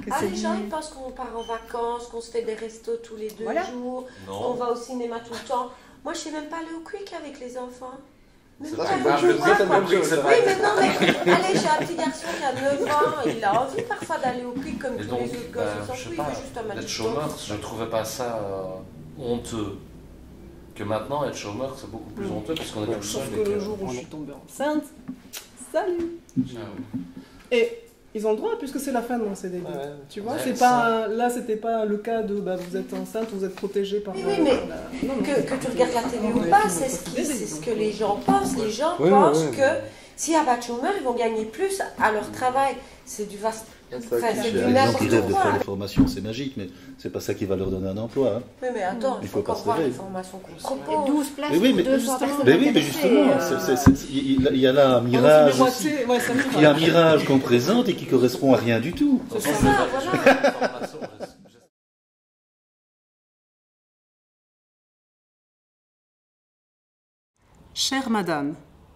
Ah, les gens, ils pensent qu'on part en vacances, qu'on se fait des restos tous les 2 jours, qu'on va au cinéma tout le temps. Moi, je ne sais même pas aller au Quick avec les enfants. Même pas aller au Quick, quoi. Oui, mais non, mais allez, j'ai un petit garçon qui a 9 ans, il a envie parfois d'aller au Quick comme tous les autres gosses. Il s'en fout, il veut juste un match. Être chômeur, je ne trouvais pas ça honteux. Que maintenant, être chômeur, c'est beaucoup plus honteux parce qu'on est tout seul. Sauf que le jour où je suis tombée enceinte, salut. Et ils ont le droit puisque c'est la fin de mon CDD. Tu vois, c'est pas là, c'était pas le cas de vous êtes enceinte, vous êtes protégée par. Oui, mais que tu regardes la télé ou pas, c'est ce que les gens pensent. Les gens pensent que s'il n'y a pas de chômeurs, ils vont gagner plus à leur travail. C'est du vaste. C'est du n'importe quoi. Les gens qui rêvent de faire des formations, c'est magique, mais c'est pas ça qui va leur donner un emploi. Hein. Oui, mais attends, il faut encore voir les formations qu'on propose. 12 places pour 200 personnes. Mais justement, il y a là un mirage, il y a un mirage qu'on présente et qui correspond à rien du tout. C'est ça, voilà. Chère madame,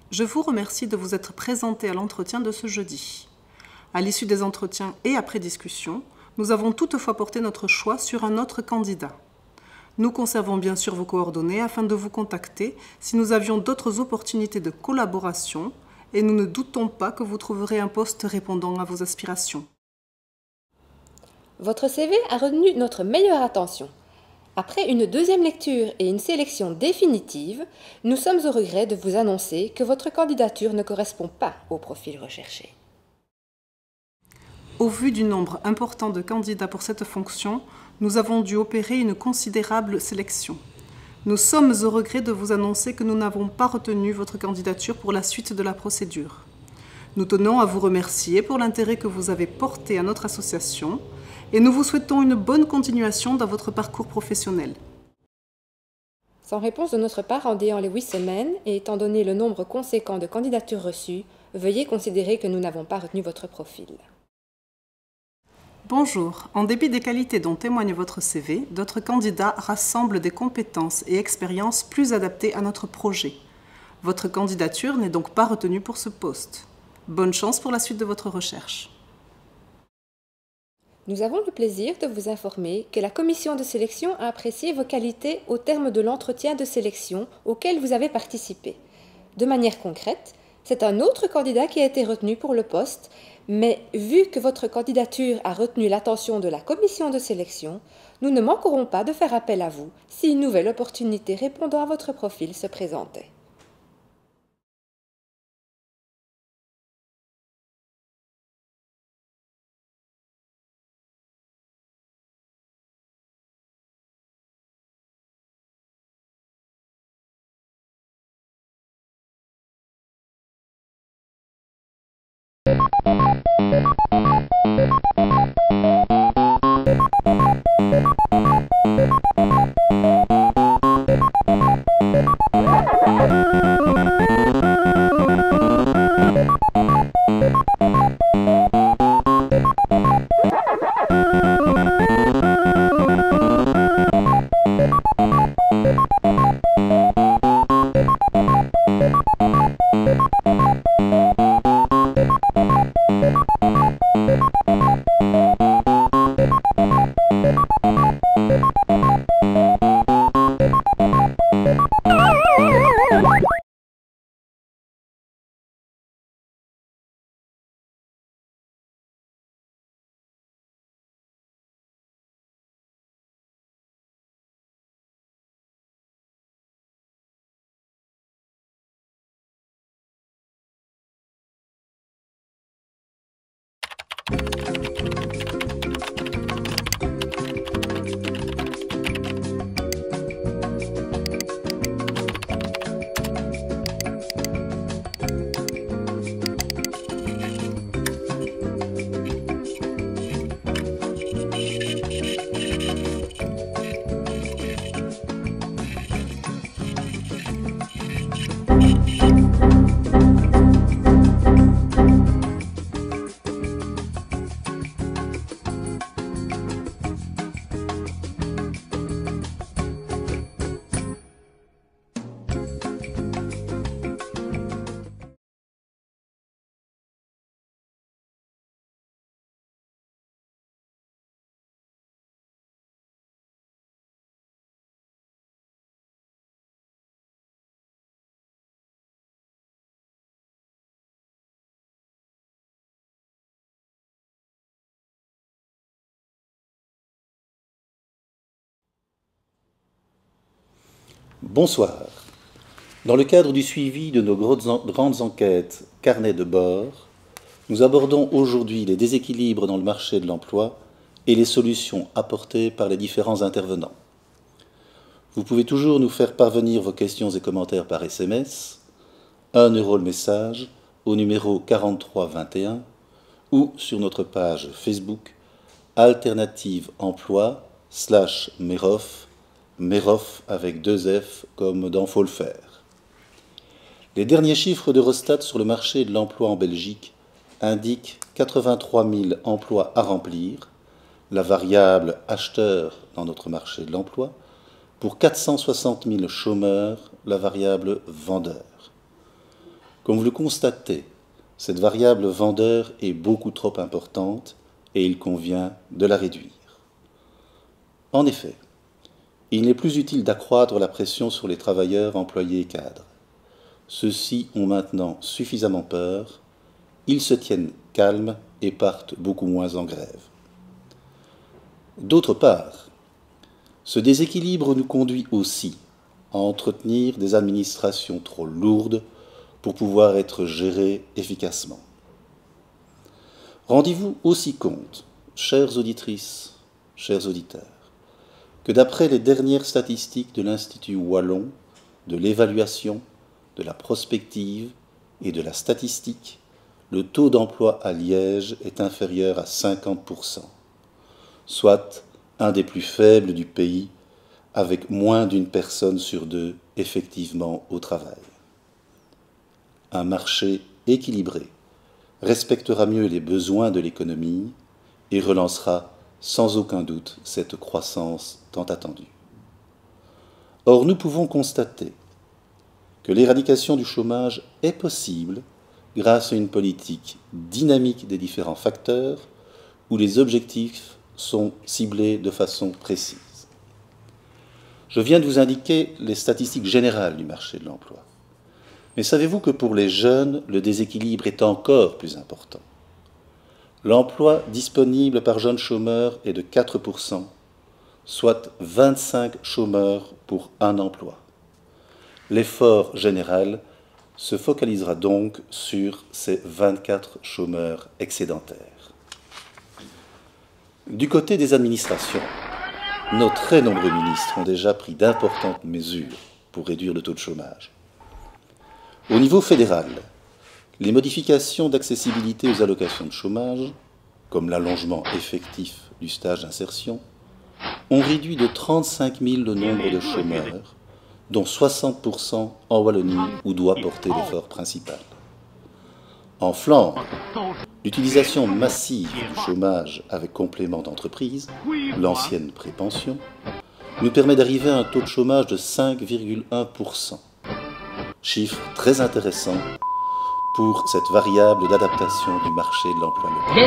je vous remercie de vous être présentée à l'entretien de ce jeudi. À l'issue des entretiens et après discussion, nous avons toutefois porté notre choix sur un autre candidat. Nous conservons bien sûr vos coordonnées afin de vous contacter si nous avions d'autres opportunités de collaboration et nous ne doutons pas que vous trouverez un poste répondant à vos aspirations. Votre CV a retenu notre meilleure attention. Après une deuxième lecture et une sélection définitive, nous sommes au regret de vous annoncer que votre candidature ne correspond pas au profil recherché. Au vu du nombre important de candidats pour cette fonction, nous avons dû opérer une considérable sélection. Nous sommes au regret de vous annoncer que nous n'avons pas retenu votre candidature pour la suite de la procédure. Nous tenons à vous remercier pour l'intérêt que vous avez porté à notre association et nous vous souhaitons une bonne continuation dans votre parcours professionnel. Sans réponse de notre part en déant les 8 semaines et étant donné le nombre conséquent de candidatures reçues, veuillez considérer que nous n'avons pas retenu votre profil. Bonjour, en dépit des qualités dont témoigne votre CV, d'autres candidats rassemblent des compétences et expériences plus adaptées à notre projet. Votre candidature n'est donc pas retenue pour ce poste. Bonne chance pour la suite de votre recherche. Nous avons le plaisir de vous informer que la commission de sélection a apprécié vos qualités au terme de l'entretien de sélection auquel vous avez participé. De manière concrète, c'est un autre candidat qui a été retenu pour le poste, mais vu que votre candidature a retenu l'attention de la commission de sélection, nous ne manquerons pas de faire appel à vous si une nouvelle opportunité répondant à votre profil se présentait. Bonsoir. Dans le cadre du suivi de nos grandes enquêtes Carnet de bord, nous abordons aujourd'hui les déséquilibres dans le marché de l'emploi et les solutions apportées par les différents intervenants. Vous pouvez toujours nous faire parvenir vos questions et commentaires par SMS, 1 € le message, au numéro 4321 ou sur notre page Facebook Alternative Emploi /Merof, Merof avec 2 F comme dans Faut le faire. Les derniers chiffres d'Eurostat sur le marché de l'emploi en Belgique indiquent 83 000 emplois à remplir, la variable acheteur dans notre marché de l'emploi, pour 460 000 chômeurs, la variable vendeur. Comme vous le constatez, cette variable vendeur est beaucoup trop importante et il convient de la réduire. En effet, il n'est plus utile d'accroître la pression sur les travailleurs, employés et cadres. Ceux-ci ont maintenant suffisamment peur, ils se tiennent calmes et partent beaucoup moins en grève. D'autre part, ce déséquilibre nous conduit aussi à entretenir des administrations trop lourdes pour pouvoir être gérées efficacement. Rendez-vous aussi compte, chères auditrices, chers auditeurs, que d'après les dernières statistiques de l'Institut Wallon, de l'évaluation, de la prospective et de la statistique, le taux d'emploi à Liège est inférieur à 50%, soit un des plus faibles du pays, avec moins d'une personne sur 2 effectivement au travail. Un marché équilibré respectera mieux les besoins de l'économie et relancera sans aucun doute cette croissance tant attendue. Or, nous pouvons constater que l'éradication du chômage est possible grâce à une politique dynamique des différents facteurs où les objectifs sont ciblés de façon précise. Je viens de vous indiquer les statistiques générales du marché de l'emploi. Mais savez-vous que pour les jeunes, le déséquilibre est encore plus important? L'emploi disponible par jeune chômeur est de 4%, soit 25 chômeurs pour un emploi. L'effort général se focalisera donc sur ces 24 chômeurs excédentaires. Du côté des administrations, nos très nombreux ministres ont déjà pris d'importantes mesures pour réduire le taux de chômage. Au niveau fédéral, les modifications d'accessibilité aux allocations de chômage, comme l'allongement effectif du stage d'insertion, ont réduit de 35 000 le nombre de chômeurs, dont 60% en Wallonie où doit porter l'effort principal. En Flandre, l'utilisation massive du chômage avec complément d'entreprise, l'ancienne prépension, nous permet d'arriver à un taux de chômage de 5,1%. Chiffre très intéressant pour cette variable d'adaptation du marché de l'emploi local.